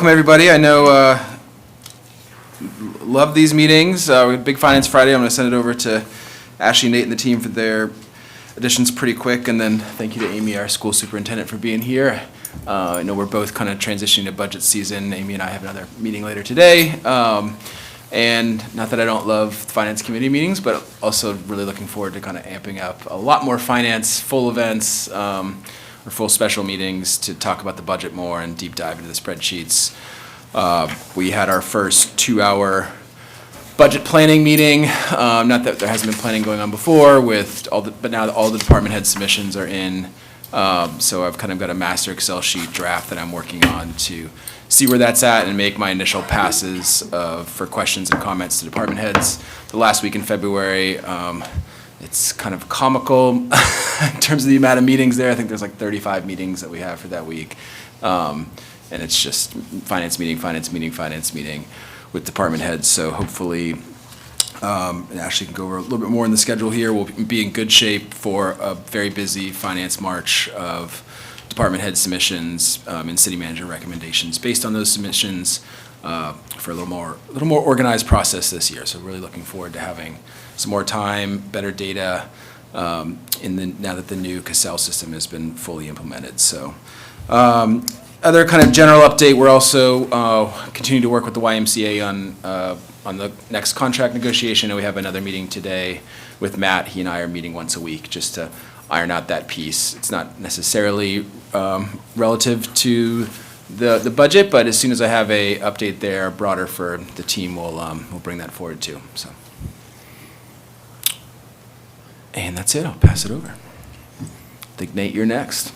welcome everybody. I know, love these meetings. We have Big Finance Friday. I'm going to send it over to Ashley, Nate, and the team for their additions pretty quick. And then thank you to Amy, our school superintendent, for being here. I know we're both kind of transitioning to budget season. Amy and I have another meeting later today. And not that I don't love finance committee meetings, but also really looking forward to kind of amping up a lot more finance, full events, or full special meetings to talk about the budget more and deep dive into the spreadsheets. We had our first 2-hour budget planning meeting. Not that there hasn't been planning going on before but now all the department head submissions are in. So I've kind of got a master Excel sheet draft that I'm working on to see where that's at and make my initial passes for questions and comments to department heads. The last week in February, it's kind of comical in terms of the amount of meetings there. I think there's like 35 meetings that we have for that week. And it's just finance meeting with department heads. So hopefully, and Ashley can go over a little bit more in the schedule here. We'll be in good shape for a very busy finance March of department head submissions and city manager recommendations based on those submissions for a little more organized process this year. So really looking forward to having some more time, better data now that the new Cassell system has been fully implemented. So other kind of general update, we're also continuing to work with the YMCA on the next contract negotiation, and we have another meeting today with Matt. He and I are meeting once a week just to iron out that piece. It's not necessarily relative to the budget, but as soon as I have a update there broader for the team, we'll bring that forward too. So, and that's it. I'll pass it over. I think Nate, you're next.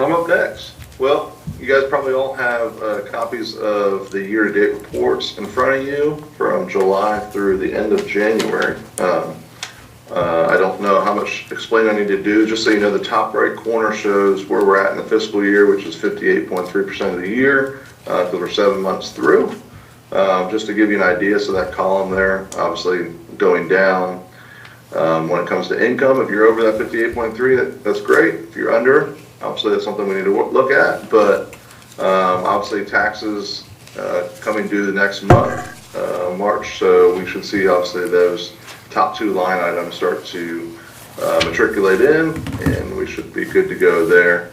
I'm up next. Well, you guys probably all have copies of the year-to-date reports in front of you from July through the end of January. I don't know how much explaining I need to do. Just so you know, the top right corner shows where we're at in the fiscal year, which is 58.3% of the year, because we're 7 months through. Just to give you an idea, so that column there, obviously going down. When it comes to income, if you're over that 58.3, that's great. If you're under, obviously that's something we need to look at. But obviously taxes coming due the next month, March, so we should see obviously those top two line items start to matriculate in, and we should be good to go there.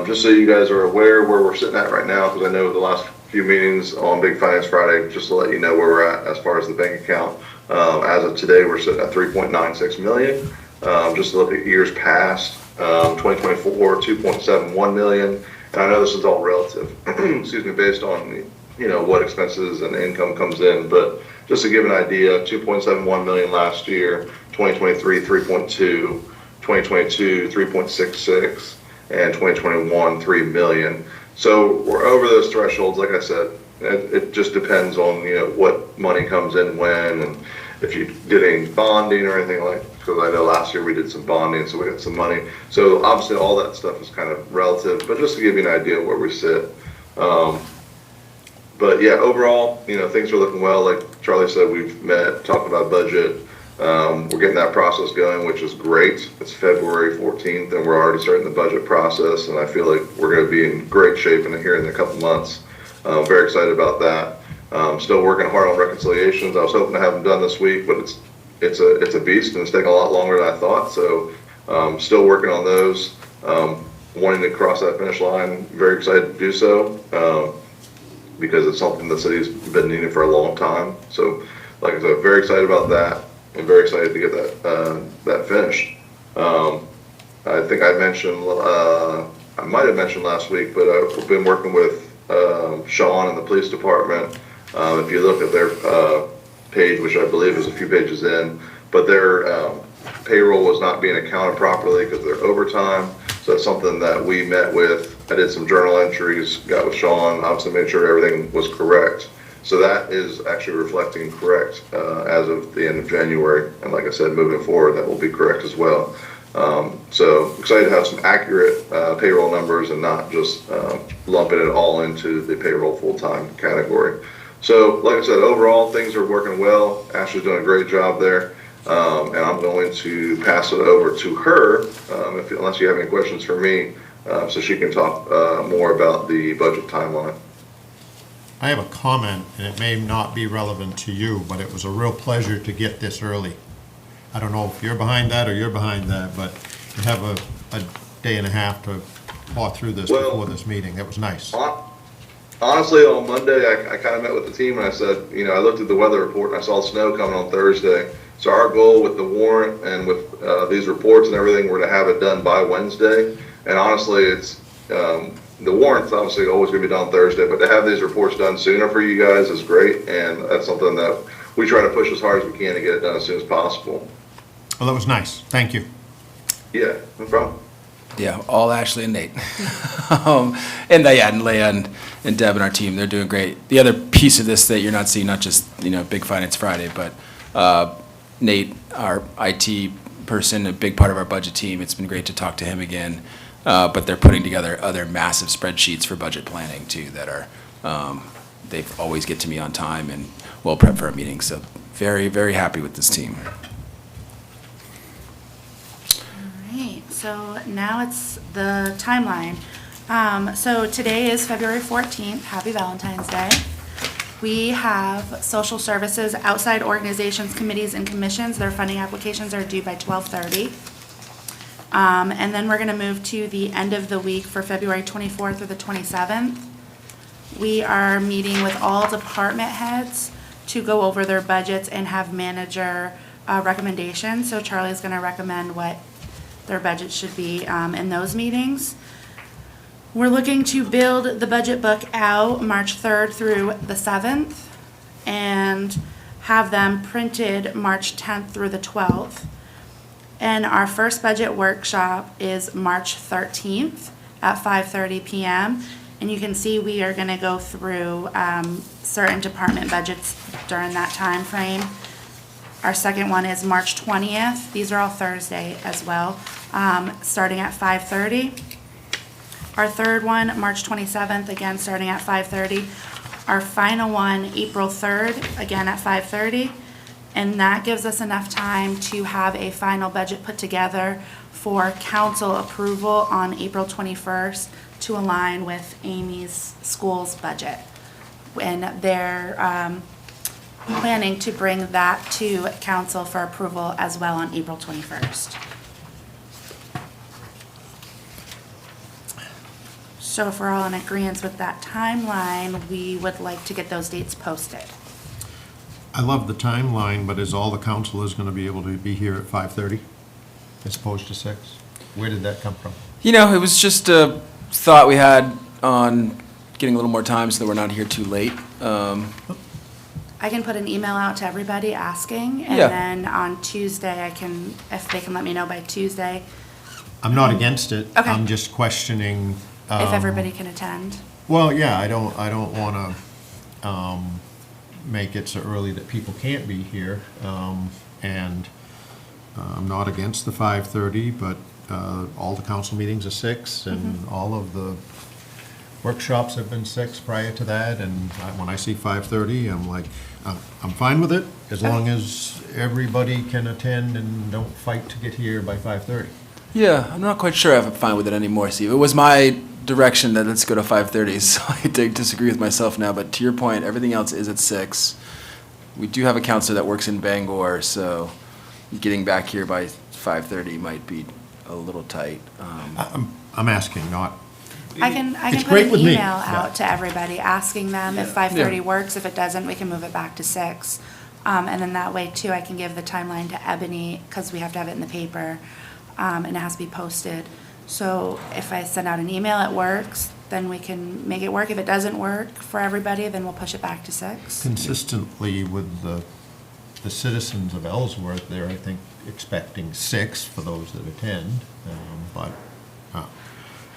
Just so you guys are aware where we're sitting at right now, because I know the last few meetings on Big Finance Friday, just to let you know where we're at as far as the bank account. As of today, we're sitting at $3.96 million. Just to look at years past, 2024, $2.71 million. And I know this is all relative, excuse me, based on what expenses and income comes in, but just to give an idea, $2.71 million last year, 2023, 3.2, 2022, 3.66, and 2021, $3 million. So we're over those thresholds. Like I said, it just depends on what money comes in when, and if you did any bonding or anything like. Because I know last year we did some bonding, so we got some money. So obviously all that stuff is kind of relative, but just to give you an idea of where we sit. But yeah, overall, things are looking well. Like Charlie said, we've met, talked about budget. We're getting that process going, which is great. It's February 14th, and we're already starting the budget process, and I feel like we're going to be in great shape here in a couple months. Very excited about that. Still working hard on reconciliations. I was hoping to have them done this week, but it's a beast, and it's taking a lot longer than I thought. So still working on those. Wanting to cross that finish line. Very excited to do so. Because it's something the city's been needing for a long time. So, like I said, very excited about that, and very excited to get that finished. I think I mentioned, I might have mentioned last week, but I've been working with Sean and the police department. If you look at their page, which I believe is a few pages in, but their payroll was not being accounted properly because of their overtime. So that's something that we met with. I did some journal entries, got with Sean, obviously made sure everything was correct. So that is actually reflecting correct as of the end of January. And like I said, moving forward, that will be correct as well. So excited to have some accurate payroll numbers and not just lumping it all into the payroll full-time category. So like I said, overall, things are working well. Ashley's doing a great job there. And I'm going to pass it over to her, unless you have any questions for me, so she can talk more about the budget timeline. I have a comment, and it may not be relevant to you, but it was a real pleasure to get this early. I don't know if you're behind that or you're behind that, but to have a day and a half to paw through this Well, before this meeting, that was nice. Honestly, on Monday, I kind of met with the team and I said, I looked at the weather report and I saw snow coming on Thursday. So our goal with the warrant and with these reports and everything, we're to have it done by Wednesday. And honestly, it's the warrant's obviously always going to be done Thursday, but to have these reports done sooner for you guys is great. And that's something that we try to push as hard as we can to get it done as soon as possible. Well, that was nice. Thank you. Yeah, no problem. Yeah, all Ashley and Nate. And Leah and Deb and our team, they're doing great. The other piece of this that you're not seeing, not just, Big Finance Friday, but Nate, our IT person, a big part of our budget team, it's been great to talk to him again. But they're putting together other massive spreadsheets for budget planning too that are, they always get to me on time and well prepped for our meetings. So very, very happy with this team. Right, so now it's the timeline. So today is February 14th, happy Valentine's Day. We have social services, outside organizations, committees, and commissions. Their funding applications are due by 12:30. And then we're gonna move to the end of the week for February 24th through the 27th. We are meeting with all department heads to go over their budgets and have manager recommendations. So Charlie's gonna recommend what their budget should be in those meetings. We're looking to build the budget book out March 3rd through the 7th and have them printed March 10th through the 12th. And our first budget workshop is March 13th at 5:30 p.m. And you can see we are gonna go through certain department budgets during that time frame. Our second one is March 20th. These are all Thursday as well, starting at 5:30. Our third one, March 27th, again, starting at 5:30. Our final one, April 3rd, again at 5:30. And that gives us enough time to have a final budget put together for council approval on April 21st to align with Amy's school's budget. And they're planning to bring that to council for approval as well on April 21st. So if we're all in agreement with that timeline, we would like to get those dates posted. I love the timeline, but is all the councilors going to be able to be here at 5:30 as opposed to 6? Where did that come from? It was just a thought we had on getting a little more time so that we're not here too late. I can put an email out to everybody asking, and Yeah. then on Tuesday, if they can let me know by Tuesday, I'm not against it. Okay. I'm just questioning. if everybody can attend. Well, yeah, I don't want to make it so early that people can't be here. And I'm not against the 5:30, but all the council meetings are 6, and all of the workshops have been 6 prior to that. And when I see 5:30, I'm like, I'm fine with it as long as everybody can attend and don't fight to get here by 5:30. Yeah, I'm not quite sure if I'm fine with it anymore, Steve. It was my direction that let's go to 5:30, so I disagree with myself now. But to your point, everything else is at 6. We do have a counselor that works in Bangor, so getting back here by 5:30 might be a little tight. I'm asking, not. I can It's put great an with me, email but- out to everybody, asking them if 5:30 works. If it doesn't, we can move it back to 6. And then that way too, I can give the timeline to Ebony, because we have to have it in the paper, and it has to be posted. So if I send out an email, it works, then we can make it work. If it doesn't work for everybody, then we'll push it back to 6. Consistently with the citizens of Ellsworth, they're, I think, expecting 6 for those that attend. But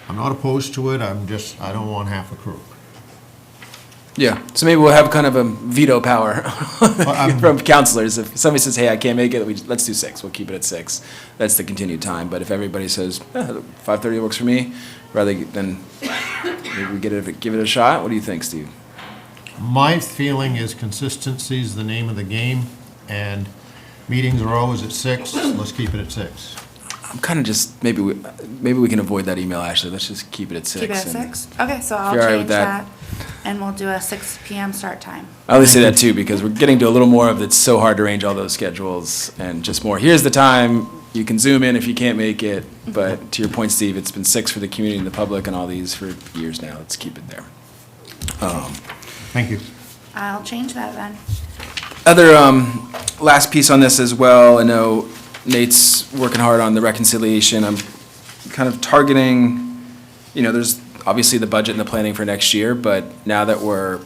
I'm not opposed to it, I don't want half a crew. Yeah, so maybe we'll have kind of a veto power I'm- from counselors. If somebody says, hey, I can't make it, let's do 6. We'll keep it at 6. That's the continued time. But if everybody says, 5:30 works for me, rather than maybe we give it a shot. What do you think, Steve? My feeling is consistency is the name of the game, and meetings are always at 6, let's keep it at 6. I'm kind of just maybe we can avoid that email, Ashley. Let's just keep it at 6. Keep it at and- 6? Okay, so I'll you're all right change with that. that, and we'll do a 6 PM start time. I always say that too, because we're getting to a little more of it's so hard to arrange all those schedules, and just more, here's the time, you can zoom in if you can't make it, but to your point, Steve, it's been 6 for the community and the public and all these for years now. Let's keep it there. Thank you. I'll change that then. Other, last piece on this as well, I know Nate's working hard on the reconciliation. I'm kind of targeting, there's obviously the budget and the planning for next year, but now that we're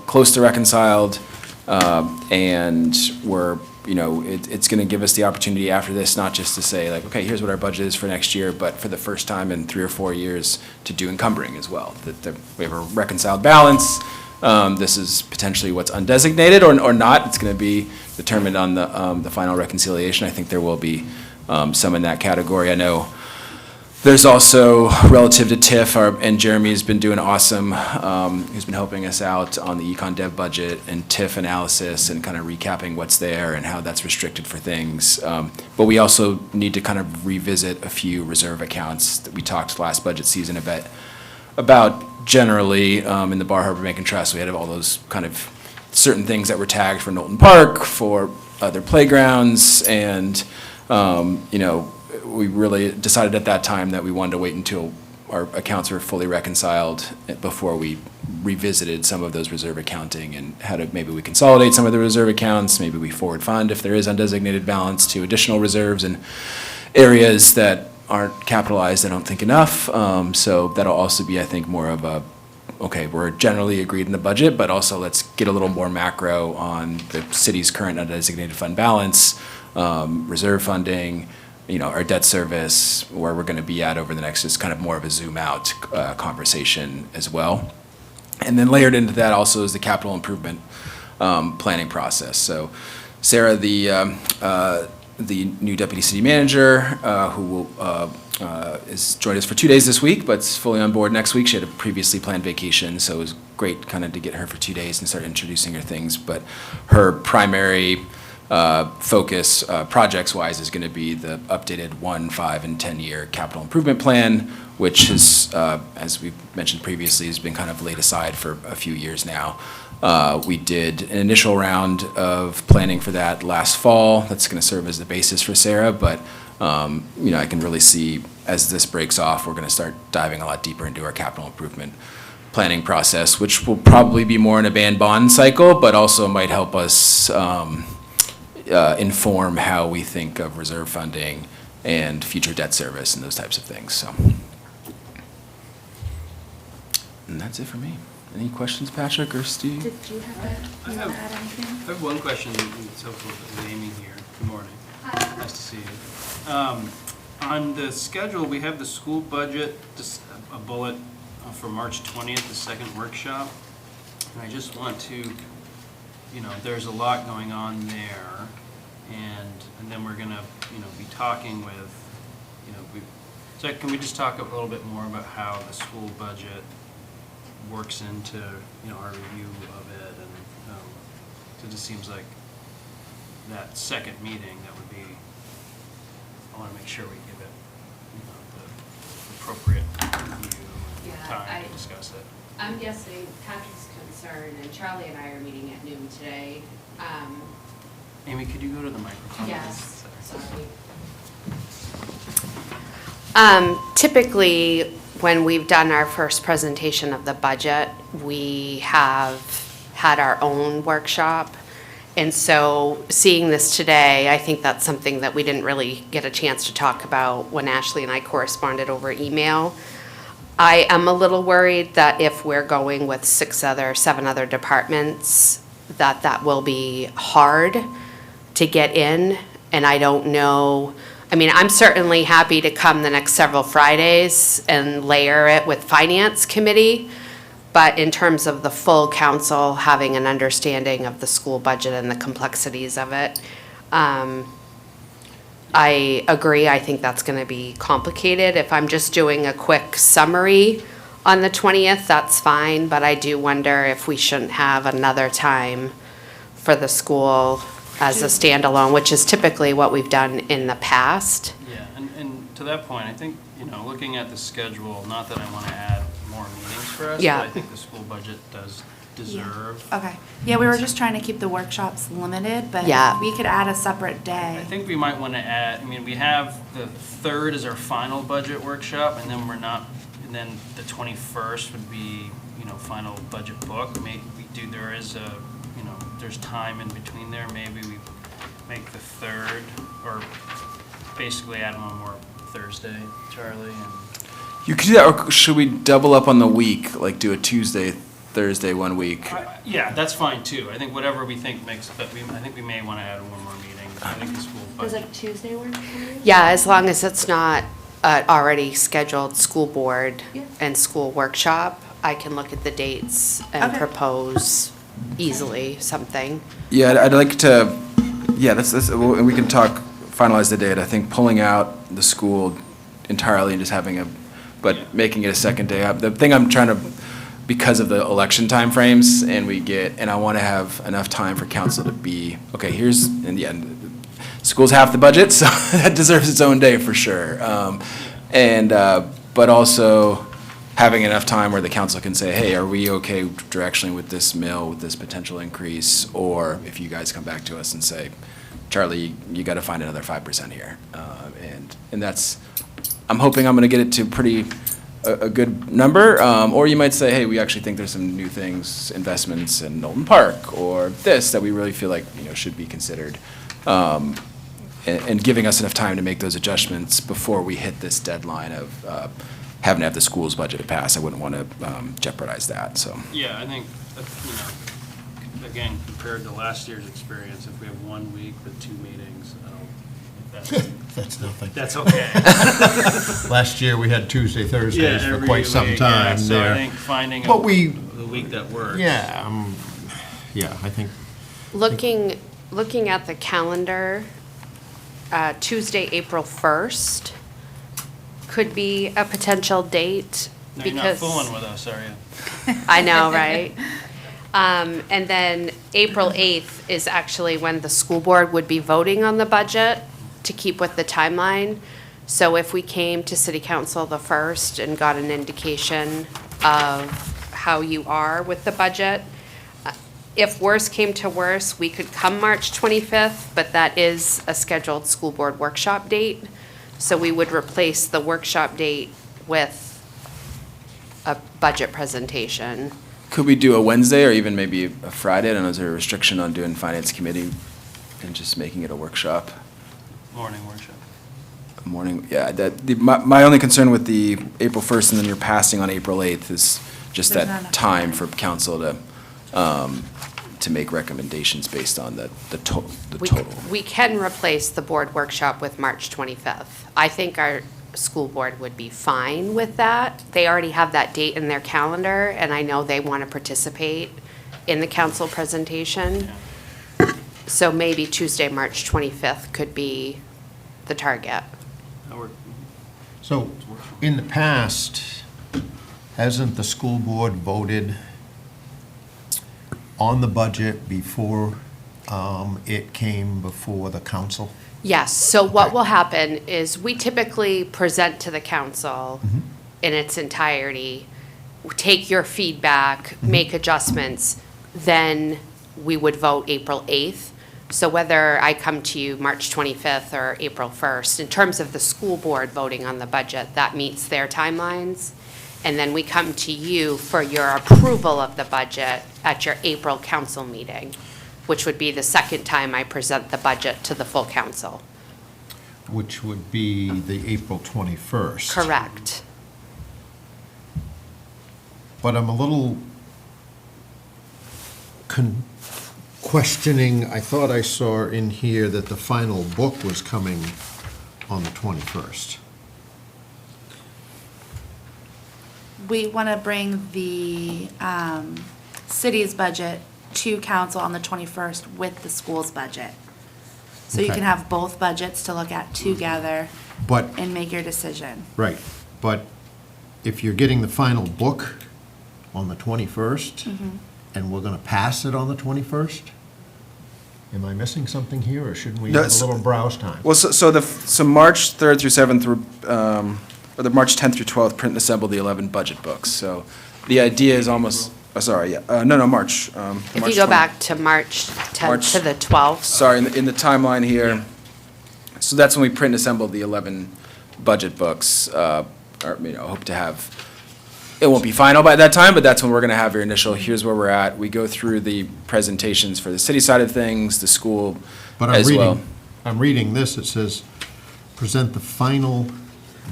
close to reconciled, and we're, it's going to give us the opportunity after this, not just to say like, okay, here's what our budget is for next year, but for the first time in 3 or 4 years to do encumbering as well. That we have a reconciled balance. This is potentially what's undesignated or not. It's going to be determined on the final reconciliation. I think there will be some in that category. I know there's also, relative to TIF, and Jeremy's been doing awesome. He's been helping us out on the Econ Dev budget and TIF analysis and kind of recapping what's there and how that's restricted for things. But we also need to kind of revisit a few reserve accounts that we talked last budget season about generally in the Bar Harbor Bank and Trust. We had all those kind of certain things that were tagged for Knowlton Park, for other playgrounds, and we really decided at that time that we wanted to wait until our accounts were fully reconciled before we revisited some of those reserve accounting and how to maybe we consolidate some of the reserve accounts, maybe we forward fund if there is undesignated balance to additional reserves and areas that aren't capitalized, I don't think, enough. So that'll also be, I think, more of a, okay, we're generally agreed in the budget, but also let's get a little more macro on the city's current undesignated fund balance, reserve funding, our debt service, where we're going to be at over the next, is kind of more of a zoom out conversation as well. And then layered into that also is the capital improvement planning process. So Sarah, the new deputy city manager, who will is joined us for 2 days this week, but is fully on board next week. She had a previously planned vacation, so it was great kind of to get her for 2 days and start introducing her things. But her primary focus, projects-wise, is going to be the updated 1, 5, and 10-year capital improvement plan, which is, as we mentioned previously, has been kind of laid aside for a few years now. We did an initial round of planning for that last fall. That's going to serve as the basis for Sarah, but I can really see as this breaks off, we're going to start diving a lot deeper into our capital improvement planning process, which will probably be more in a band-bond cycle, but also might help us inform how we think of reserve funding and future debt service and those types of things. So, and that's it for me. Any questions, Patrick or Steve? Did you have to add anything? I have one question. It's helpful with Amy here. Good morning. Nice to see you. On the schedule, we have the school budget, just a bullet for March 20th, the second workshop. And I just want to, there's a lot going on there. And then we're going to, be talking with, so can we just talk a little bit more about how the school budget works into, our review of it, and it just seems like that second meeting, that would be, I want to make sure we give it, the appropriate review and Yeah, time to discuss it. I'm guessing Patrick's concern, and Charlie and I are meeting at noon today. Amy, could you go to the microphone? Yes, Sorry. sorry. Typically, when we've done our first presentation of the budget, we have had our own workshop. And so seeing this today, I think that's something that we didn't really get a chance to talk about when Ashley and I corresponded over email. I am a little worried that if we're going with 7 other departments, that will be hard to get in. And I don't know, I'm certainly happy to come the next several Fridays and layer it with Finance Committee. But in terms of the full council having an understanding of the school budget and the complexities of it, I agree. I think that's going to be complicated. If I'm just doing a quick summary on the 20th, that's fine. But I do wonder if we shouldn't have another time for the school as a standalone, which is typically what we've done in the past. Yeah, and to that point, I think, looking at the schedule, not that I want to add more meetings for us, Yeah. but I think the school budget does deserve. Okay. Yeah, we were just trying to keep the workshops limited, but Yeah. if we could add a separate day. I think we might want to add, we have the 3rd is our final budget workshop, and then and then the 21st would be, final budget book. Maybe there is there's time in between there. Maybe we make the 3rd, or basically add one more Thursday, Charlie, and. You could do that, or should we double up on the week, like do a Tuesday, Thursday, 1 week? Yeah, that's fine too. I think whatever we think makes, but I think we may want to add one more meeting. I think the school Does budget. like Tuesday work for you? Yeah, as long as it's not already scheduled school board Yeah. and school workshop, I can look at the dates and Okay. propose easily something. Yeah, I'd like to, yeah, and we can finalize the date. I think pulling out the school entirely and just Yeah. but making it a second day up. The thing I'm trying to, because of the election timeframes, and I want to have enough time for council to be, okay, school's half the budget, so that deserves its own day for sure. But also having enough time where the council can say, hey, are we okay directionally with this mill, with this potential increase? Or if you guys come back to us and say, Charlie, you got to find another 5% here. And that's, I'm hoping I'm going to get it to a good number. Or you might say, hey, we actually think there's some new things, investments in Knowlton Park, or this that we really feel like, should be considered. And giving us enough time to make those adjustments before we hit this deadline of having to have the school's budget to pass. I wouldn't want to jeopardize that, so. Yeah, I think, again, compared to last year's experience, if we have 1 week with 2 meetings, That's nothing. that's okay. Last year, we had Tuesday, Thursdays for every quite some week, yeah. time So I there. think finding But we, the week that works. yeah, I think, Looking at the calendar, Tuesday, April 1st could be a potential date. No, you're not because fooling with us, are you? I know, right? And then April 8th is actually when the school board would be voting on the budget to keep with the timeline. So if we came to city council the 1st and got an indication of how you are with the budget, if worse came to worse, we could come March 25th, but that is a scheduled school board workshop date. So we would replace the workshop date with a budget presentation. Could we do a Wednesday or even maybe a Friday? I don't know, is there a restriction on doing finance committee and just making it a workshop? Morning workshop. Morning, yeah, my only concern with the April 1st and then you're passing on April 8th is just There's not that enough time time. for council to make recommendations based on the total. We can replace the board workshop with March 25th. I think our school board would be fine with that. They already have that date in their calendar, and I know they want to participate in the council presentation. So maybe Tuesday, March 25th could be the target. so, in the past, hasn't the school board voted on the budget before it came before the council? Yes, so what Okay. will happen is we typically present to the council in its entirety, take your feedback, make adjustments, then we would vote April 8th. So whether I come to you March 25th or April 1st, in terms of the school board voting on the budget, that meets their timelines. And then we come to you for your approval of the budget at your April council meeting, which would be the second time I present the budget to the full council. Which would be the April 21st. Correct. But I'm a little questioning, I thought I saw in here that the final book was coming on the 21st. We want to bring the city's budget to council on the 21st with the school's budget. So you Okay. can have both budgets to look at together But, and make your decision. right, but if you're getting the final book on the 21st, and we're gonna pass it on the 21st, Am I missing something here, or shouldn't we No, have a so- little browse time? Well, so March 3rd through 7th, or the March 10th through 12th, print and assemble the 11 budget books. So the idea is almost, no, March. If you go back to March 10th to the 12th. Sorry, in the timeline here, so that's when we print and assemble the 11 budget books. Hope to have, it won't be final by that time, but that's when we're going to have your initial, here's where we're at. We go through the presentations for the city side of things, the school But I'm as well. reading this, it says, present the final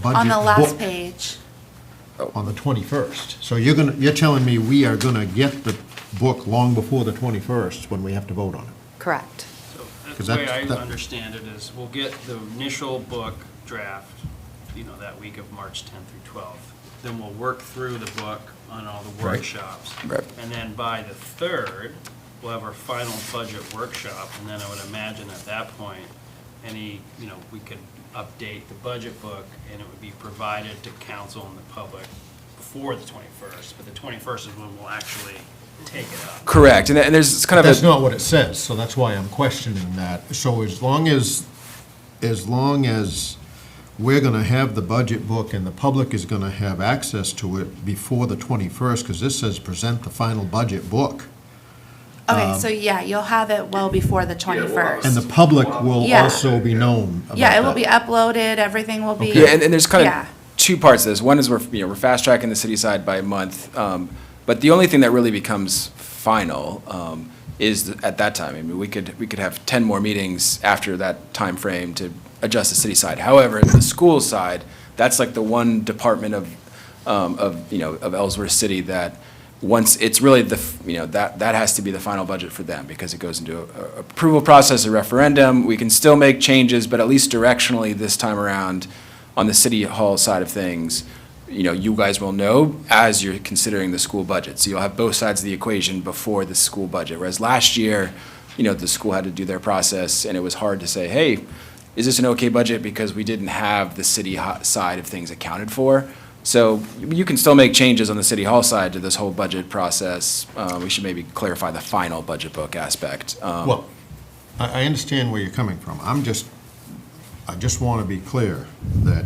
budget On the last book page. on the 21st. So you're telling me we are gonna get the book long before the 21st when we have to vote on it? Correct. So 'Cause the way that's- I that- understand it is, we'll get the initial book draft, that week of March 10th through 12th. Then we'll work through the book on all the Right. workshops. Right. And then by the 3rd, we'll have our final budget workshop, and then I would imagine at that point, we could update the budget book, and it would be provided to council and the public before the 21st, but the 21st is when we'll actually take it up. Correct, and there's kind of That's a, not what it says, so that's why I'm questioning that. So as long as we're gonna have the budget book and the public is gonna have access to it before the 21st, because this says present the final budget book. Okay, so yeah, you'll have it well before the 21st. And the public will Yeah. also be known about Yeah, it will be that. uploaded, everything will be. yeah, and there's kind Yeah. of two parts to this. One is we're fast tracking the city side by a month, but the only thing that really becomes final is at that time. I mean, we could have 10 more meetings after that time frame to adjust the city side. However, the school side, that's like the one department of Ellsworth City that once it's really that has to be the final budget for them because it goes into a approval process, a referendum. We can still make changes, but at least directionally this time around on the city hall side of things, you guys will know as you're considering the school budget. So you'll have both sides of the equation before the school budget. Whereas last year, the school had to do their process and it was hard to say, hey, is this an okay budget because we didn't have the city side of things accounted for? So you can still make changes on the city hall side to this whole budget process. We should maybe clarify the final budget book aspect. Well, I understand where you're coming from. I just want to be clear that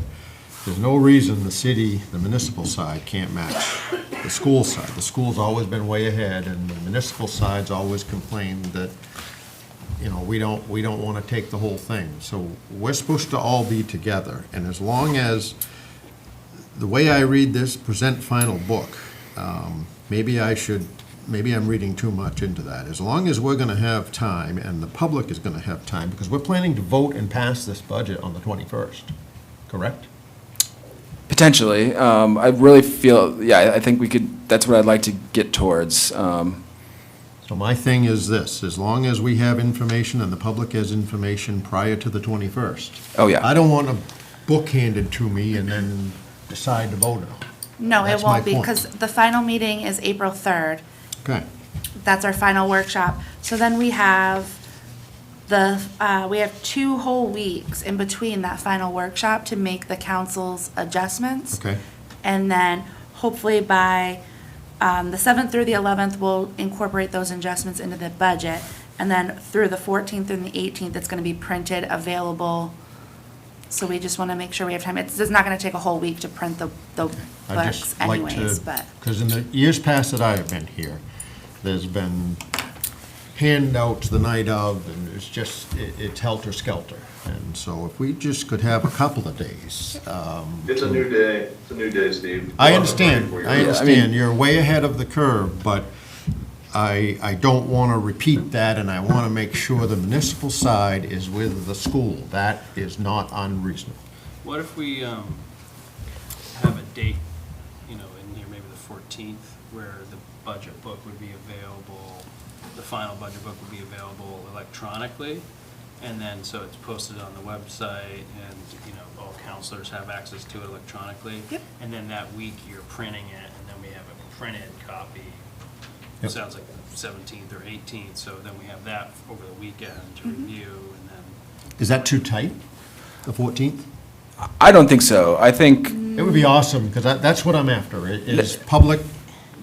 there's no reason the municipal side can't match the school side. The school's always been way ahead, and the municipal side's always complained that, we don't want to take the whole thing. So we're supposed to all be together, and as long as, the way I read this, present final book, maybe I'm reading too much into that. As long as we're gonna have time, and the public is gonna have time, because we're planning to vote and pass this budget on the 21st, correct? Potentially. I really feel, I think we could, that's what I'd like to get towards. So my thing is this, as long as we have information and the public has information prior to the 21st. Oh, yeah. I don't want a book handed to me and then decide to vote on it. No, it That's my won't be, point. because the final meeting is April 3rd. Okay. That's our final workshop. So then we have we have 2 whole weeks in between that final workshop to make the council's adjustments. Okay. And then hopefully by the 7th through the 11th, we'll incorporate those adjustments into the budget. And then through the 14th and the 18th, it's going to be printed, available. So we just want to make sure we have time. It's not going to take a whole week to print the I books just like anyways, to, but. because in the years past that I have been here, there's been handouts the night of, and it's helter-skelter. And so if we just could have a couple of days. It's a new day, Steve. I understand, We'll have a break for I you. understand, you're way ahead of the curve, but I don't want to repeat that, and I want to make sure the municipal side is with the school. That is not unreasonable. What if we have a date, in here, maybe the 14th, where the budget book would be available, the final budget book would be available electronically, and then, so it's posted on the website, and, all counselors have access to it electronically? Yep. And then that week, you're printing it, and then we have a printed copy. Yep. Sounds like the 17th or 18th, so then we have that over the weekend to review, and then Is that too tight, the 14th? I don't think so. I think, It would be awesome, because that's what I'm after, is public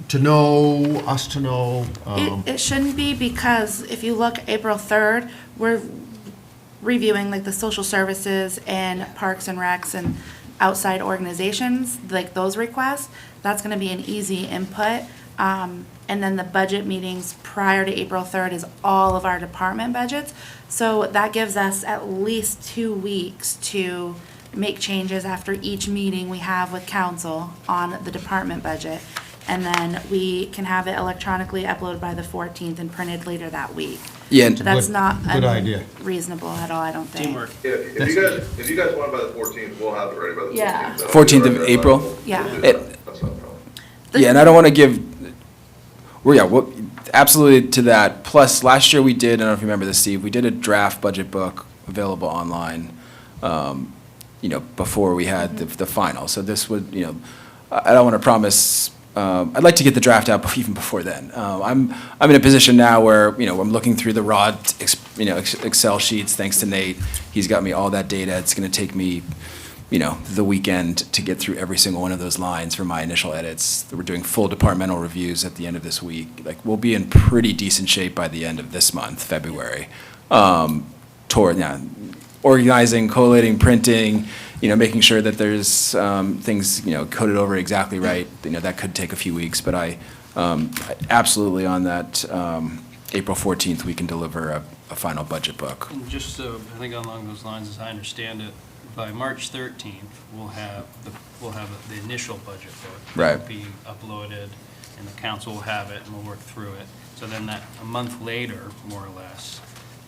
to know, us to know. It shouldn't be, because if you look April 3rd, we're reviewing like the social services and parks and recs and outside organizations, like those requests. That's gonna be an easy input. And then the budget meetings prior to April 3rd is all of our department budgets. So that gives us at least 2 weeks to make changes after each meeting we have with council on the department budget. And then we can have it electronically uploaded by the 14th and printed later that week. Yeah, and- That's Good- not good idea. reasonable at all, I don't think. Teamwork. Yeah, if you guys want it by the 14th, we'll have it ready by the 14th. Yeah. That'll be 14th of right there. April? We'll do Yeah. that. That's not a problem. Yeah, and I don't want to give, well, absolutely to that. Plus, last year we did, I don't know if you remember this, Steve, we did a draft budget book available online, before we had the final. So this would, I don't want to promise, I'd like to get the draft out even before then. I'm in a position now where, I'm looking through the raw, Excel sheets, thanks to Nate. He's got me all that data. It's going to take me, the weekend to get through every single one of those lines for my initial edits. We're doing full departmental reviews at the end of this week. Like, we'll be in pretty decent shape by the end of this month, February. Organizing, collating, printing, making sure that there's things, coded over exactly right. That could take a few weeks, but I absolutely on that April 14th, we can deliver a final budget book. And just so, I think along those lines, as I understand it, by March 13th, we'll have the initial budget book. Right. That'll be uploaded, and the council will have it, and we'll work through it. So then that, a month later, more or less,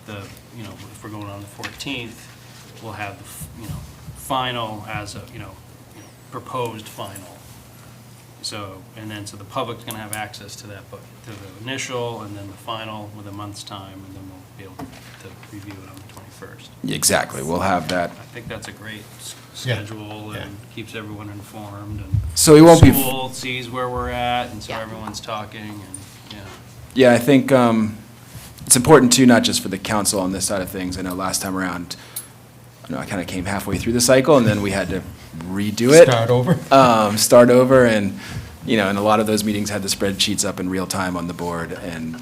if we're going on the 14th, we'll have the, final as a, proposed final. So, so the public's gonna have access to that book, to the initial, and then the final with a month's time, and then we'll be able to review it on the 21st. Exactly, we'll have that. I think that's a great Yeah. schedule Yeah. and keeps everyone informed, and So we won't be. school sees where we're at, and so Yeah. everyone's talking, and, Yeah, I think it's important too, not just for the council on this side of things. I know last time around, I kind of came halfway through the cycle, and then we had to redo it. Start over, and, and a lot of those meetings had the spreadsheets up in real time on the board. And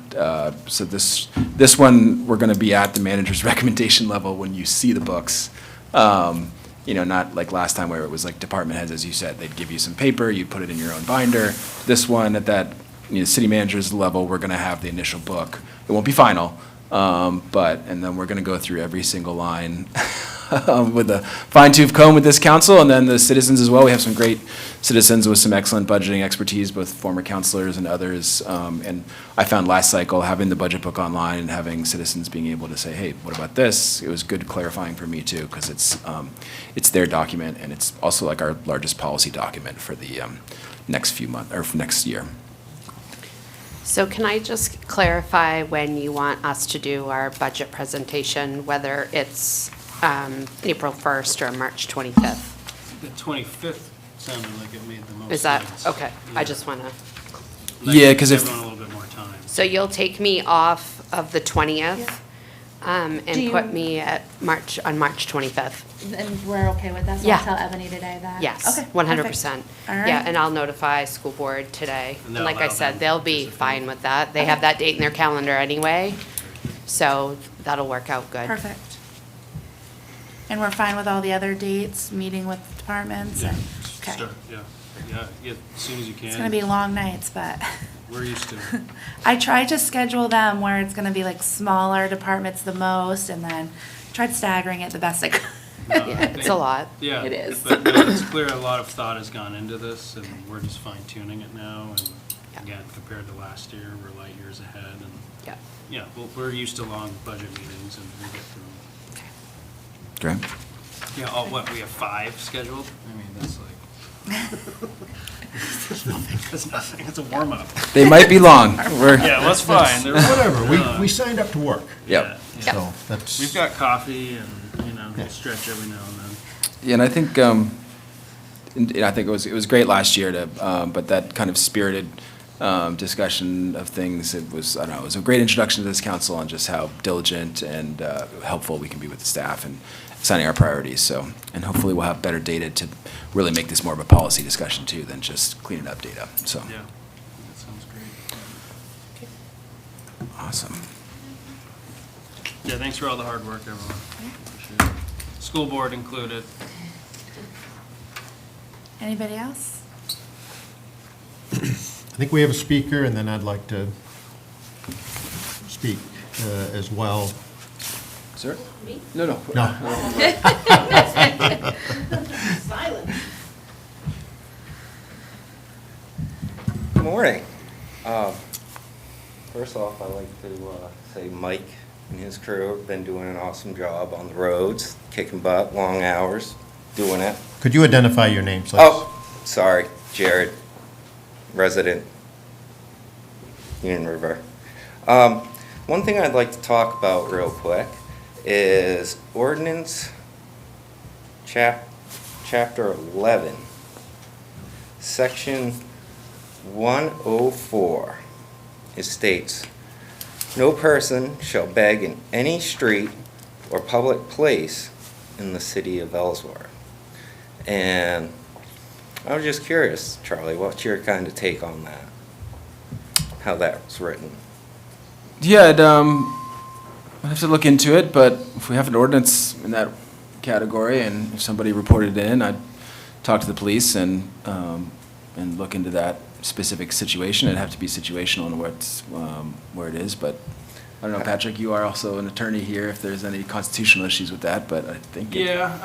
so this one, we're going to be at the manager's recommendation level when you see the books. Not like last time where it was like department heads, as you said, they'd give you some paper, you put it in your own binder. This one, at that city manager's level, we're going to have the initial book. It won't be final, and then we're going to go through every single line with a fine-tooth comb with this council, and then the citizens as well. We have some great citizens with some excellent budgeting expertise, both former counselors and others. And I found last cycle, having the budget book online and having citizens being able to say, hey, what about this? It was good clarifying for me too, because it's their document, and it's also like our largest policy document for the next few months, or for next year. So can I just clarify when you want us to do our budget presentation, whether it's April 1st or March 25th? The 25th sounded like it made the most sense. Is that, okay, I Yeah. just want to, That Yeah, gives 'cause if- everyone a little bit more time. so you'll take me off of the 20th Do and you- put me on March 25th? And we're okay with that, so Yeah. I'll tell Ebony today that? Yes, Okay, 100%. perfect. All right. Yeah, and I'll notify school board today. And And they'll like I allow said, them they'll to be participate. fine with that. They have that date in their calendar anyway, so that'll work out good. Perfect. And we're fine with all the other dates, meeting with departments Yeah, and, okay. start, yeah, as soon as you can. It's gonna be long nights, but We're used to it. I try to schedule them where it's gonna be like smaller departments the most, and then tried staggering it the best I could. No, I Yeah, it's think- a lot. Yeah. It is. But no, it's clear a lot of thought has gone into this, and we're just fine tuning it now, and Yeah. again, compared to last year, we're light years ahead, and, Yeah. we're used to long budget meetings, and we'll get through them. Great. Yeah, we have 5 scheduled? I mean, that's like. That's nothing, it's a warm-up. They might be long. Yeah, that's fine. They're- Whatever, we signed up to work, Yep. Yeah. so that's. We've got coffee and, Yeah. we'll stretch every now and then. Yeah, and I think, I think it was great last year to, but that kind of spirited discussion of things, it was, I don't know, it was a great introduction to this council on just how diligent and helpful we can be with the staff and setting our priorities, so, and hopefully we'll have better data to really make this more of a policy discussion too than just cleaning up data, so. Yeah. That sounds Awesome. Yeah, thanks for all the hard work, everyone. Appreciate it. School board included. Anybody else? I think we have a speaker, and then I'd like to speak as well. Sir? Me? No, no. No. Good morning. First off, I'd like to say Mike and his crew have been doing an awesome job on the roads, kicking butt, long hours, doing it. Could you identify your name, please? Oh, sorry, Jared, resident, Union River. One thing I'd like to talk about real quick is ordinance chapter 11, section 104. It states, "No person shall beg in any street or public place in the city of Ellsworth." And I was just curious, Charlie, what's your kind of take on that? How that was written? Yeah, I'd have to look into it, but if we have an ordinance in that category, and if somebody reported it in, I'd talk to the police and look into that specific situation. It'd have to be situational in where it is, but I don't know, Patrick, you are also an attorney here, if there's any constitutional issues with that, but I think. Yeah,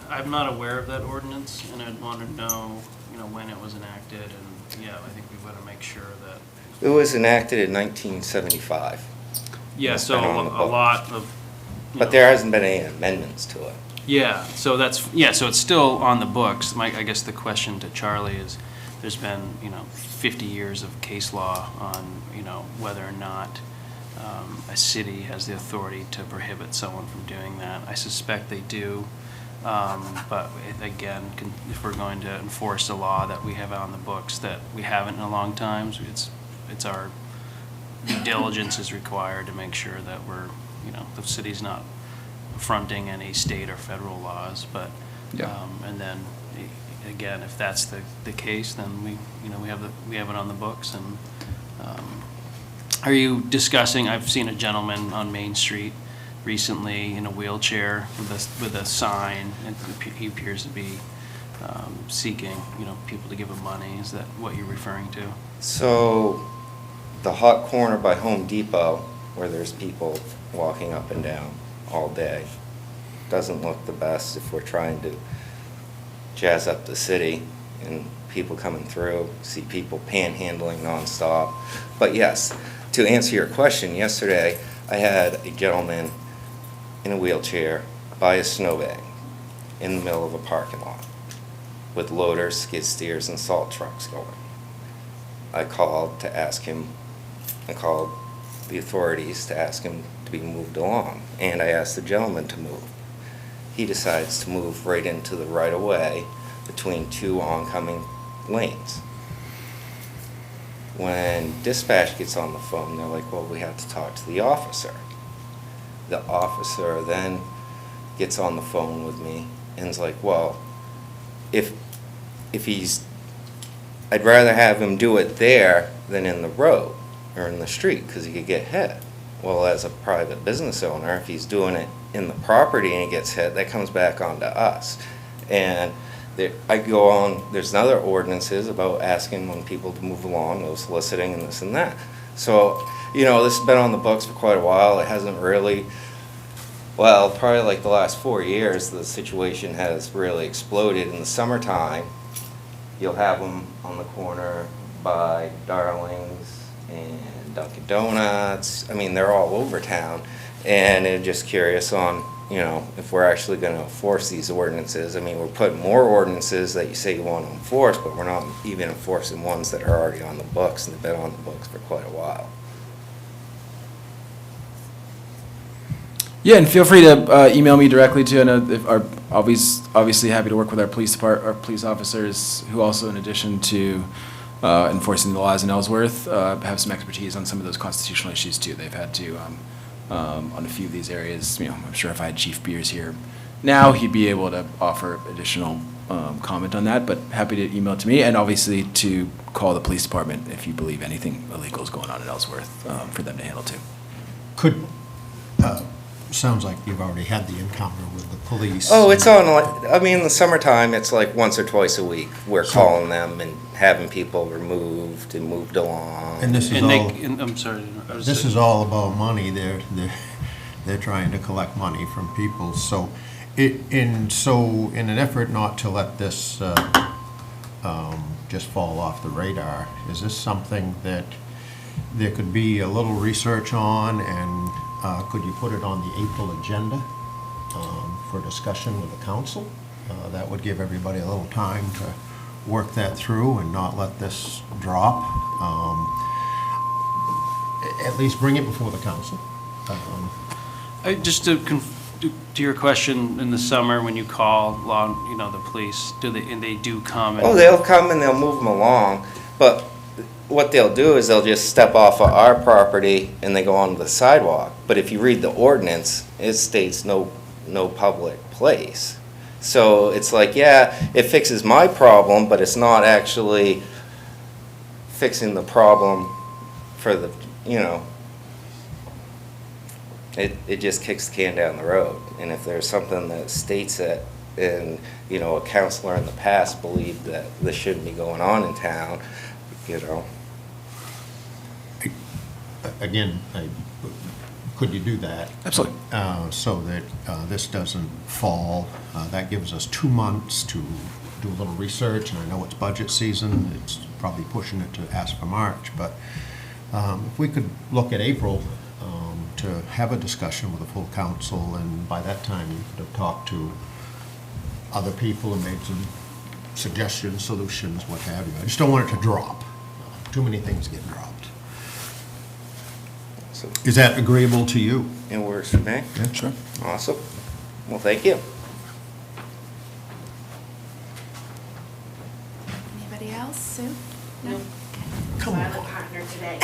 I'm not aware of that ordinance, and I'd want to know, when it was enacted, and, yeah, I think we want to make sure that. It was enacted in 1975, Yeah, It's so been on the a books. lot of. but there hasn't been any amendments to it. Yeah, so so it's still on the books. I guess the question to Charlie is, there's been, 50 years of case law on, whether or not a city has the authority to prohibit someone from doing that. I suspect they do, but again, if we're going to enforce a law that we have on the books that we haven't in a long time, so it's our due diligence is required to make sure that we're, the city's not affronting any state or federal laws, but, Yeah. and then, again, if that's the case, then we have it on the books, and, are you discussing, I've seen a gentleman on Main Street recently in a wheelchair with a sign, and he appears to be, seeking, people to give him money. Is that what you're referring to? So, the hot corner by Home Depot, where there's people walking up and down all day, doesn't look the best if we're trying to jazz up the city and people coming through, see people panhandling nonstop. But yes, to answer your question, yesterday I had a gentleman in a wheelchair by a snowbank in the middle of a parking lot with loaders, skid steers, and salt trucks going. I called the authorities to ask him to be moved along, and I asked the gentleman to move. He decides to move right into the right-of-way between two oncoming lanes. When dispatch gets on the phone, they're like, well, we have to talk to the officer. The officer then gets on the phone with me and is like, well, if I'd rather have him do it there than in the road or in the street, because he could get hit. Well, as a private business owner, if he's doing it in the property and he gets hit, that comes back onto us. And I go on, there's other ordinances about asking when people to move along, no soliciting and this and that. So, this has been on the books for quite a while. It hasn't really, well, probably like the last 4 years, the situation has really exploded. In the summertime, you'll have them on the corner by Darling's and Dunkin' Donuts. I mean, they're all over town. And I'm just curious on, if we're actually going to enforce these ordinances. I mean, we're putting more ordinances that you say you want to enforce, but we're not even enforcing ones that are already on the books, and they've been on the books for quite a while. Yeah, and feel free to email me directly too. I know if obviously happy to work with our police officers, who also, in addition to enforcing the laws in Ellsworth, have some expertise on some of those constitutional issues too. They've had to on a few of these areas. I'm sure if I had Chief Beers here now, he'd be able to offer additional comment on that, but happy to email it to me, and obviously to call the police department if you believe anything illegal is going on in Ellsworth, for them to handle too. Could, sounds like you've already had the encounter with the police. Oh, it's on, I mean, in the summertime, it's like once or twice a week. We're So- calling them and having people removed and moved along. And this is And all, they, and I'm sorry. I was this saying- is all about money. They're trying to collect money from people. So in an effort not to let this just fall off the radar, is this something that there could be a little research on, and could you put it on the April agenda for discussion with the council? That would give everybody a little time to work that through and not let this drop. At least bring it before the council. Just to your question, in the summer, when you call the police, and they do come? And Oh, they'll come and they'll move them along, but what they'll do is they'll just step off of our property and they go onto the sidewalk. But if you read the ordinance, it states no public place. So it's like, yeah, it fixes my problem, but it's not actually fixing the problem for the, it just kicks the can down the road. And if there's something that states it, and, a counselor in the past believed that this shouldn't be going on in town, Again, could you do that? Absolutely. So that this doesn't fall. That gives us 2 months to do a little research, and I know it's budget season. It's probably pushing it to ask for March, but if we could look at April to have a discussion with the full council, and by that time you could have talked to other people and made some suggestions, solutions, what have you. I just don't want it to drop. Too many things get dropped. so Is that agreeable to you? it works for me. Yeah. Sure. Awesome. Well, thank you. Anybody else? Sue? No. Come on. Silent partner today.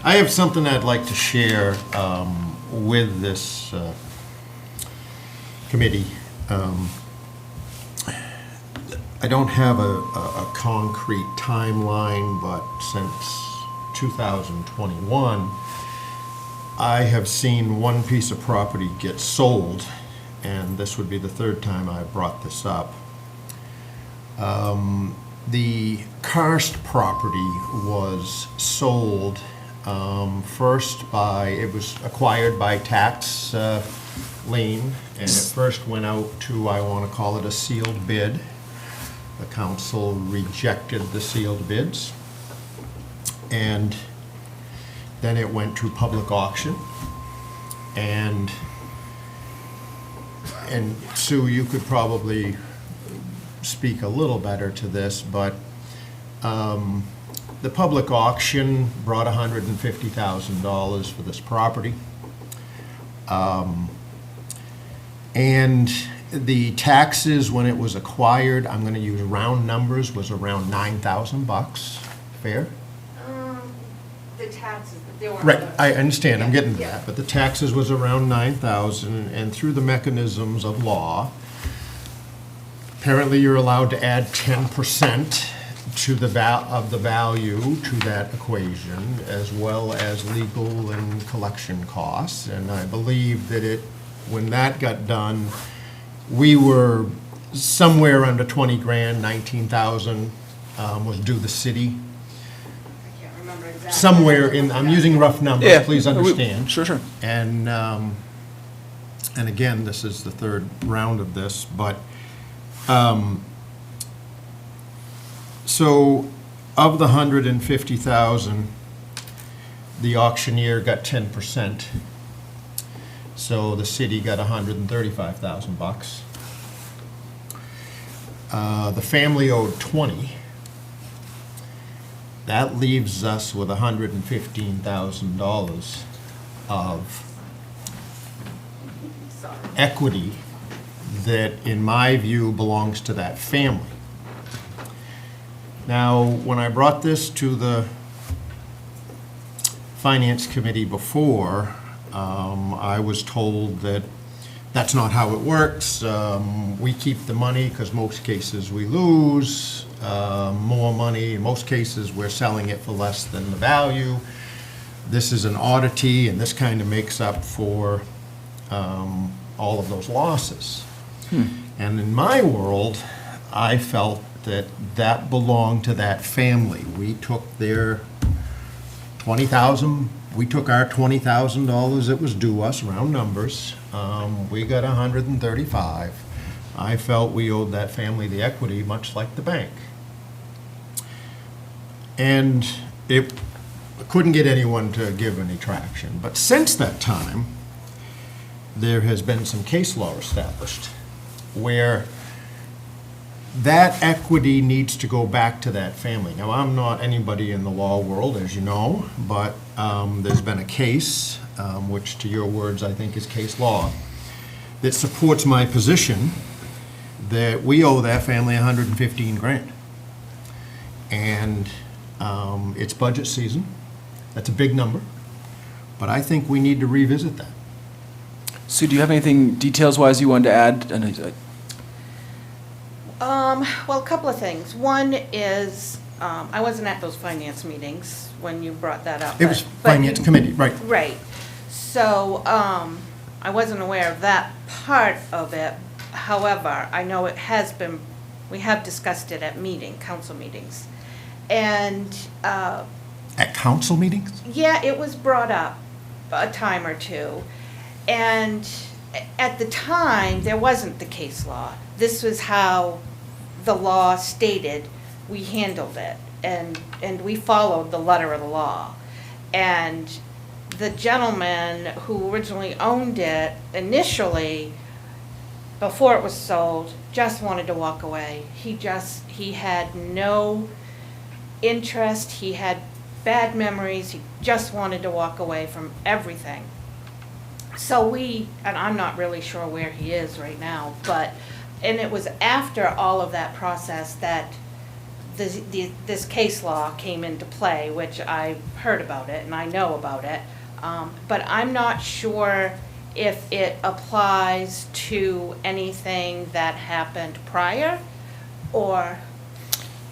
I have something I'd like to share with this committee. I don't have a concrete timeline, but since 2021, I have seen one piece of property get sold, and this would be the third time I brought this up. The karst property was sold first it was acquired by tax lien, and it first went out to, I want to call it a sealed bid. The council rejected the sealed bids, and then it went to public auction. And Sue, you could probably speak a little better to this, but the public auction brought $150,000 for this property. And the taxes, when it was acquired, I'm gonna use round numbers, was around $9,000. Fair? The taxes, they weren't. Right, I understand, I'm getting to Yeah. that, but the taxes was around 9,000, and through the mechanisms of law, apparently you're allowed to add 10% to the value to that equation, as well as legal and collection costs, and I believe that when that got done, we were somewhere under 20 grand, 19,000 was due the city. I can't remember exactly. Somewhere in, I'm using rough numbers, please understand. Sure. And again, this is the third round of this, but, so of the 150,000, the auctioneer got 10%. So the city got 135,000 bucks. The family owed 20. That leaves us with $115,000 of equity that, in my view, belongs to that family. Now, when I brought this to the Finance Committee before, I was told that That's not how it works. We keep the money because most cases we lose more money. In most cases, we're selling it for less than the value. This is an oddity, and this kind of makes up for all of those losses. And in my world, I felt that that belonged to that family. We took their $20,000, we took our $20,000 that was due us, round numbers. We got 135. I felt we owed that family the equity, much like the bank. And it couldn't get anyone to give any traction. But since that time, there has been some case law established where that equity needs to go back to that family. Now, I'm not anybody in the law world, as you know, but there's been a case, which to your words I think is case law, that supports my position that we owe that family 115 grand. And it's budget season. That's a big number, but I think we need to revisit that. Sue, do you have anything details-wise you wanted to add? I know, Well, a couple of things. One is, I wasn't at those finance meetings when you brought that up. It was but Finance you- Committee, right. Right. So, I wasn't aware of that part of it. However, I know it has been, we have discussed it at council meetings. And, At council meetings? yeah, it was brought up a time or two. And at the time, there wasn't the case law. This was how the law stated we handled it. And we followed the letter of the law. And the gentleman who originally owned it initially, before it was sold, just wanted to walk away. He had no interest, he had bad memories, he just wanted to walk away from everything. So and I'm not really sure where he is right now, and it was after all of that process that this case law came into play, which I heard about it and I know about it. But I'm not sure if it applies to anything that happened prior, or,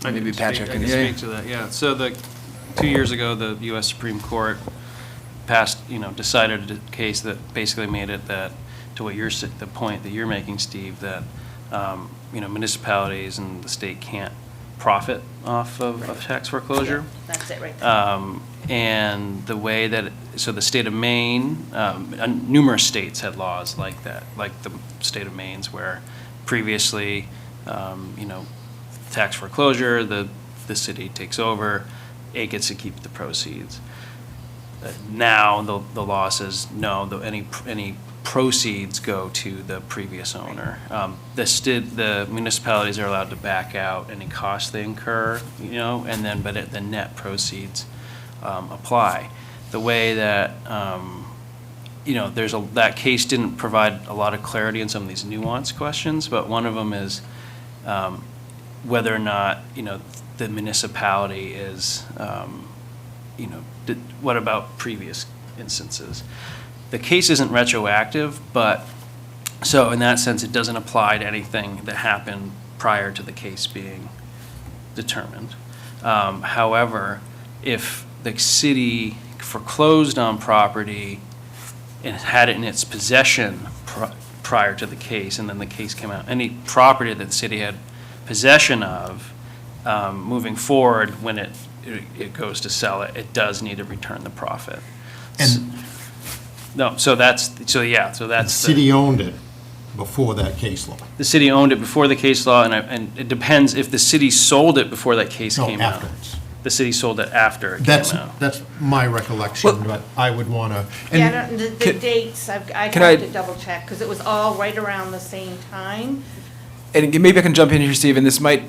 Maybe Patrick I can can- speak to that, yeah. So 2 years ago, the U.S. Supreme Court decided a case that basically made it that, to the point that you're making, Steve, that, municipalities and the state can't profit off of tax foreclosure. that's it right there. And the way that, so the state of Maine, numerous states had laws like that, like the state of Maine's, where previously, tax foreclosure, the city takes over, it gets to keep the proceeds. Now, the law says, no, any proceeds go to the previous owner. The municipalities are allowed to back out any costs they incur, and then, but the net proceeds apply. The way that, that case didn't provide a lot of clarity in some of these nuanced questions, but one of them is whether or not, the municipality is, what about previous instances? The case isn't retroactive, but, so in that sense, it doesn't apply to anything that happened prior to the case being determined. However, if the city foreclosed on property and had it in its possession prior to the case, and then the case came out, any property that the city had possession of, moving forward, when it goes to sell it, it does need to return the profit. And the city owned it before that case law. The city owned it before the case law, and it depends if the city sold it before that case No, came out. afterwards. The city sold it after it That's, came out. that's my recollection, but I would want to, Yeah, the can- dates, I'd can have I- to double check, because it was all right around the same time. And maybe I can jump in here, Steve, and this might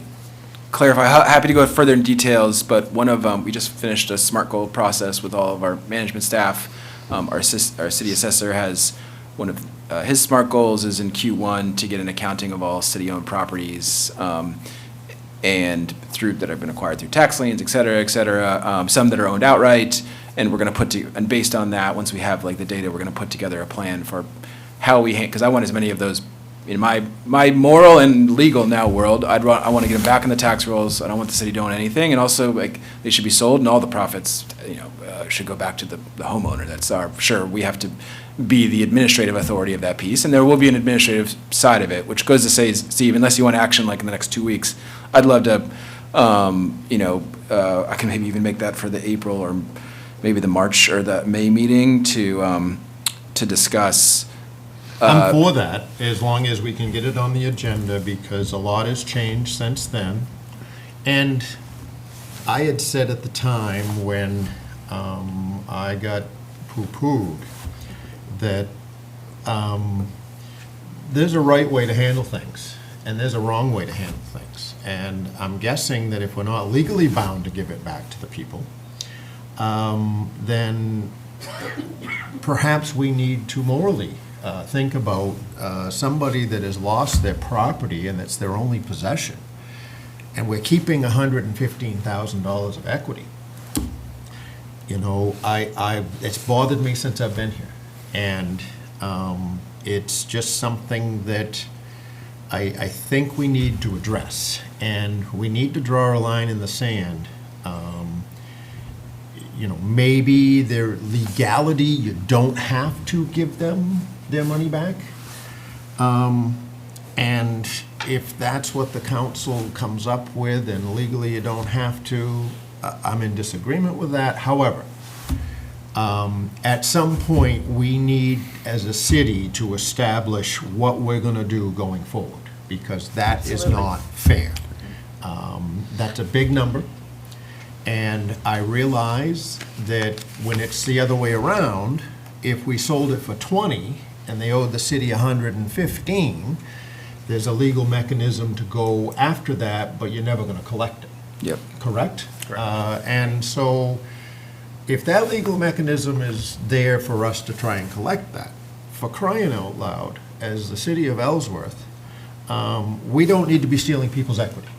clarify. Happy to go further in details, but one of, we just finished a SMART goal process with all of our management staff. Our city assessor has one of his SMART goals is in Q1 to get an accounting of all city-owned properties, and that have been acquired through tax liens, et cetera, some that are owned outright. And we're going to and based on that, once we have like the data, we're going to put together a plan for how we, because I want as many of those, in my moral and legal now world, I want to get them back in the tax rolls. I don't want the city doing anything, and also, like, they should be sold, and all the profits, should go back to the homeowner. That's sure, we have to be the administrative authority of that piece, and there will be an administrative side of it, which goes to say, Steve, unless you want action like in the next 2 weeks, I'd love to, I can maybe even make that for the April or maybe the March or the May meeting to discuss. I'm for that, as long as we can get it on the agenda, because a lot has changed since then. And I had said at the time when I got poo-pooed that there's a right way to handle things, and there's a wrong way to handle things. And I'm guessing that if we're not legally bound to give it back to the people, then perhaps we need to morally think about somebody that has lost their property and it's their only possession, and we're keeping $115,000 of equity. It's bothered me since I've been here, and it's just something that I think we need to address, and we need to draw a line in the sand. Maybe their legality, you don't have to give them their money back. And if that's what the council comes up with, and legally you don't have to, I'm in disagreement with that. However, at some point, we need, as a city, to establish what we're going to do going forward, because that is not fair. That's a big number, and I realize that when it's the other way around, if we sold it for 20 and they owed the city 115, there's a legal mechanism to go after that, but you're never going to collect it. Yep. Correct? And so if that legal mechanism is there for us to try and collect that, for crying out loud, as the city of Ellsworth, we don't need to be stealing people's equity.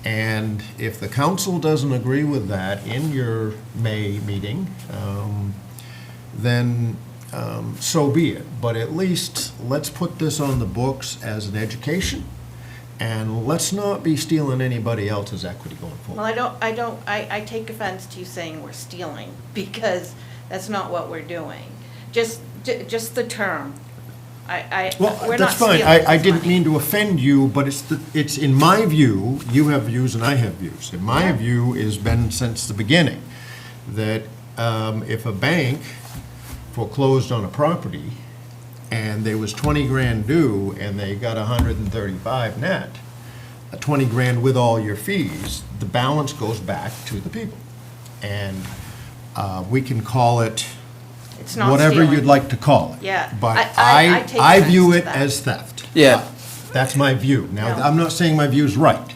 And if the council doesn't agree with that in your May meeting, then so be it. But at least let's put this on the books as an education, and let's not be stealing anybody else's equity going forward. Well, I take offense to you saying we're stealing, because that's not what we're doing. Just the term. Well, we're that's not fine. stealing I this didn't money. mean to offend you, but it's in my view, you have views and I have views. And my view has been since the beginning that if a bank foreclosed on a property and there was 20 grand due and they got 135 net, 20 grand with all your fees, the balance goes back to the people. And we can call it It's not whatever stealing. you'd like to call it. Yeah. But I take I offense view to it that. as theft. Yeah. That's my view. Now, No. I'm not saying my view's right,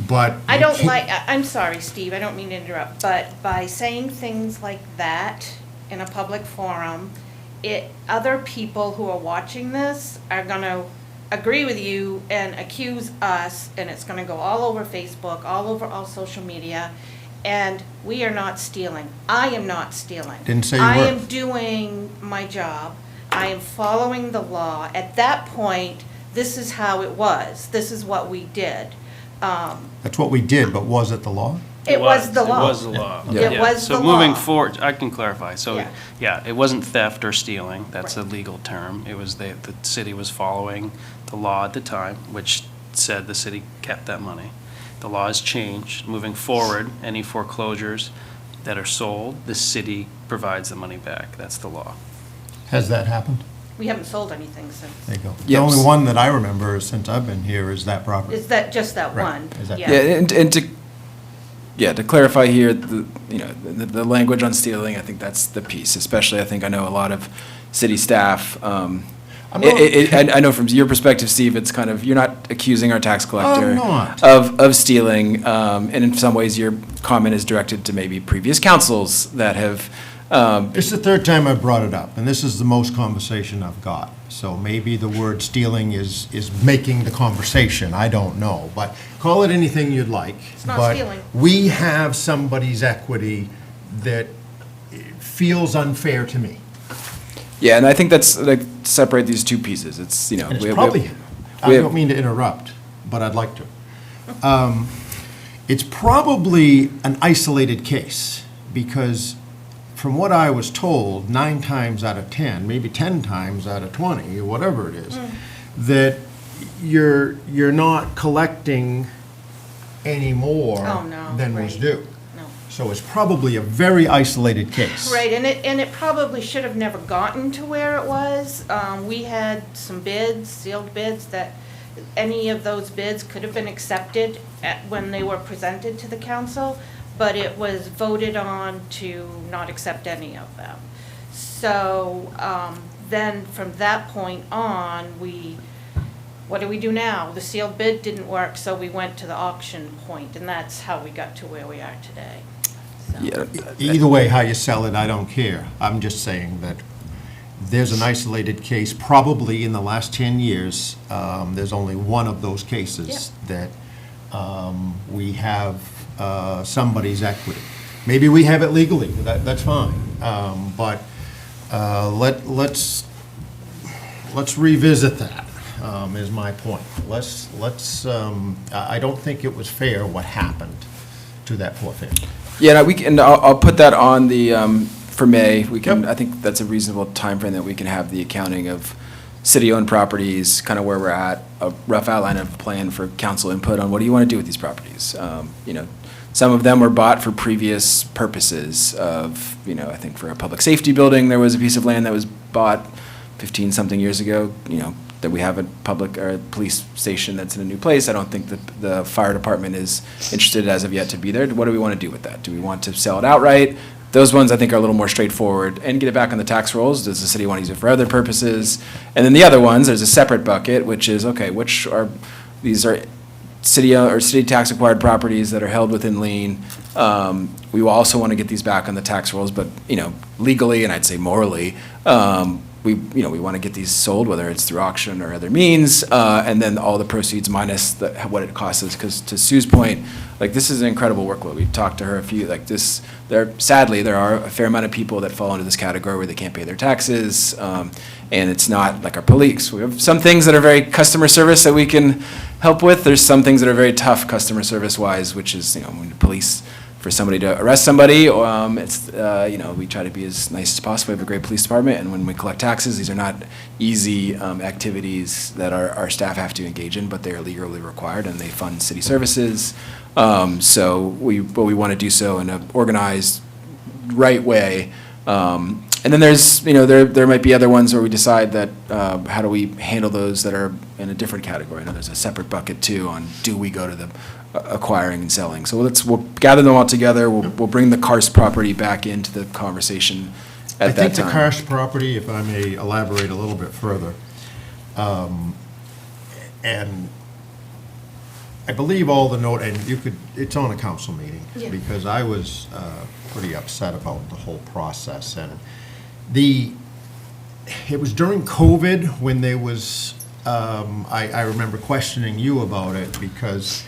but. I you don't can't- like, I'm sorry, Steve, I don't mean to interrupt, but by saying things like that in a public forum, other people who are watching this are gonna agree with you and accuse us, and it's gonna go all over Facebook, all over all social media, and we are not stealing. I am not stealing. Didn't say you I were. am doing my job. I am following the law. At that point, this is how it was. This is what we did. That's what we did, but was it the law? It was the law. It was the law. Yeah. It was the So moving law. forward, I can clarify. So, Yeah. yeah, it wasn't theft or stealing. That's a Right. legal term. It was the city was following the law at the time, which said the city kept that money. The law has changed. Moving forward, any foreclosures that are sold, the city provides the money back. That's the law. Has that happened? We haven't sold anything since. There you go. The Yes. only one that I remember since I've been here is that property. Is that just that Right. one? Is that- Yeah, and to clarify here, the language on stealing, I think that's the piece, especially, I know a lot of city staff, I'm not- I know from your perspective, Steve, it's kind of, you're not accusing our tax collector I'm not. of stealing, and in some ways, your comment is directed to maybe previous councils that have, It's the third time I've brought it up, and this is the most conversation I've got. So maybe the word stealing is making the conversation, I don't know. But call it anything you'd like. It's not But stealing. we have somebody's equity that feels unfair to me. Yeah, and I think that's, like, separate these two pieces. It's, you know. And it's we- probably, I we- don't mean to interrupt, but I'd like to. It's probably an isolated case, because from what I was told, 9 times out of 10, maybe 10 times out of 20, or whatever it is, that you're not collecting any more Oh, no, than was right. due. No. So it's probably a very isolated case. Right, and it probably should have never gotten to where it was. We had some bids, sealed bids, that any of those bids could have been accepted when they were presented to the council, but it was voted on to not accept any of them. So, then from that point on, what do we do now? The sealed bid didn't work, so we went to the auction point, and that's how we got to where we are today. So- Yeah, Either way, how you sell it, I don't care. I'm just saying that there's an isolated case, probably in the last 10 years, there's only one of those cases that we have somebody's equity. Maybe we have it legally, that's fine. But let's revisit that, is my point. I don't think it was fair what happened to that poor family. Yeah, no, I'll put that on the, for May. We can, Yep. I think that's a reasonable timeframe that we can have the accounting of city-owned properties, kind of where we're at, a rough outline of a plan for council input on what do you want to do with these properties. You know, some of them were bought for previous purposes of, you know, I think for a public safety building, there was a piece of land that was bought 15-something years ago, you know, that we have a public or a police station that's in a new place. I don't think the fire department is interested as of yet to be there. What do we want to do with that? Do we want to sell it outright? Those ones I think are a little more straightforward and get it back on the tax rolls. Does the city want to use it for other purposes? And then the other ones, there's a separate bucket, which is, okay, these are city or city tax acquired properties that are held within lien. We will also want to get these back on the tax rolls, but, you know, legally and I'd say morally, we want to get these sold, whether it's through auction or other means, and then all the proceeds minus what it costs us. Because to Sue's point, like, this is an incredible workload. We've talked to her sadly, there are a fair amount of people that fall into this category where they can't pay their taxes, and it's not like our police. We have some things that are very customer service that we can help with. There's some things that are very tough customer service-wise, which is, you know, when the police, for somebody to arrest somebody, we try to be as nice as possible. We have a great police department, and when we collect taxes, these are not easy activities that our staff have to engage in, but they are legally required, and they fund city services. So we want to do so in an organized, right way. And then there's, you know, there might be other ones where we decide that, how do we handle those that are in a different category? I know there's a separate bucket too on, do we go to the acquiring and selling? So we'll gather them all together. We'll bring the Karst property back into the conversation at that I think the time. Karst property, if I may elaborate a little bit further, and I believe all the note, and it's on a council meeting, Yeah. because I was pretty upset about the whole process, and it was during COVID when there was, I remember questioning you about it, because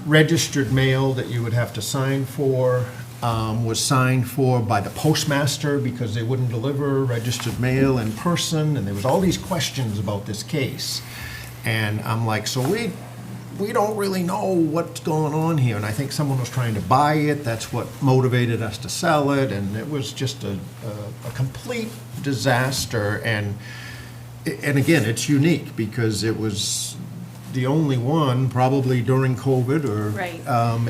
registered mail that you would have to sign for was signed for by the postmaster because they wouldn't deliver registered mail in person, and there was all these questions about this case. And I'm like, so we don't really know what's going on here, and I think someone was trying to buy it, that's what motivated us to sell it, and it was just a complete disaster, and again, it's unique, because it was the only one, probably during COVID, or. Right.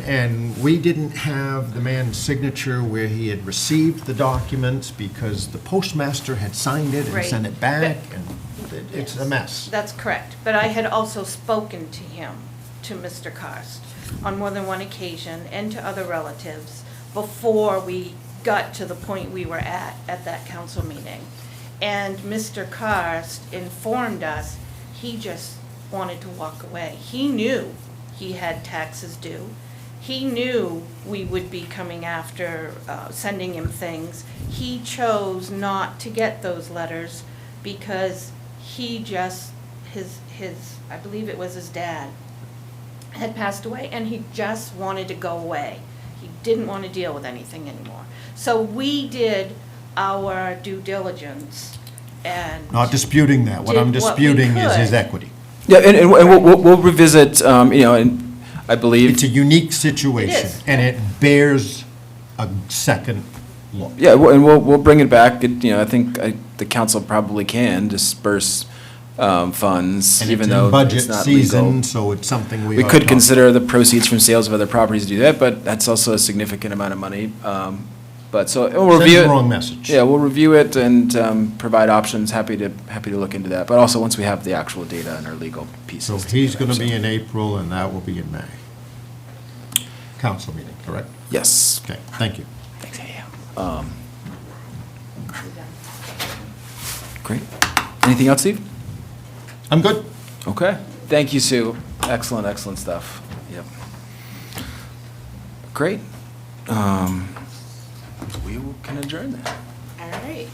And we didn't have the man's signature where he had received the documents, because the postmaster had signed it and Right. sent it back, and it's a mess. That's correct, but I had also spoken to him, to Mr. Karst, on more than one occasion, and to other relatives, before we got to the point we were at that council meeting. And Mr. Karst informed us, he just wanted to walk away. He knew he had taxes due. He knew we would be coming after, sending him things. He chose not to get those letters because he just, I believe it was his dad, had passed away, and he just wanted to go away. He didn't want to deal with anything anymore. So we did our due diligence and. Not disputing that. What I'm Did what we disputing is his could. equity. Yeah, and we'll revisit, and I believe. It's a unique situation, is. and it bears a second look. Yeah, and we'll bring it back. I think the council probably can disperse funds, And even it's though in budget it's not legal. season, so it's something we We ought to could talk consider the proceeds from sales of other properties to do that, but that's also a significant amount of money. But so we'll Sends review the it. wrong message. Yeah, we'll review it and provide options. Happy to look into that. But also, once we have the actual data and our legal pieces. So he's together, gonna be so- in April, and that will be in May. Council meeting, correct? Yes. Okay, thank you. Thanks, hey, Great. Anything else, Steve? I'm good. Okay. Thank you, Sue. Excellent stuff. Yep. Great. We can adjourn then. All right.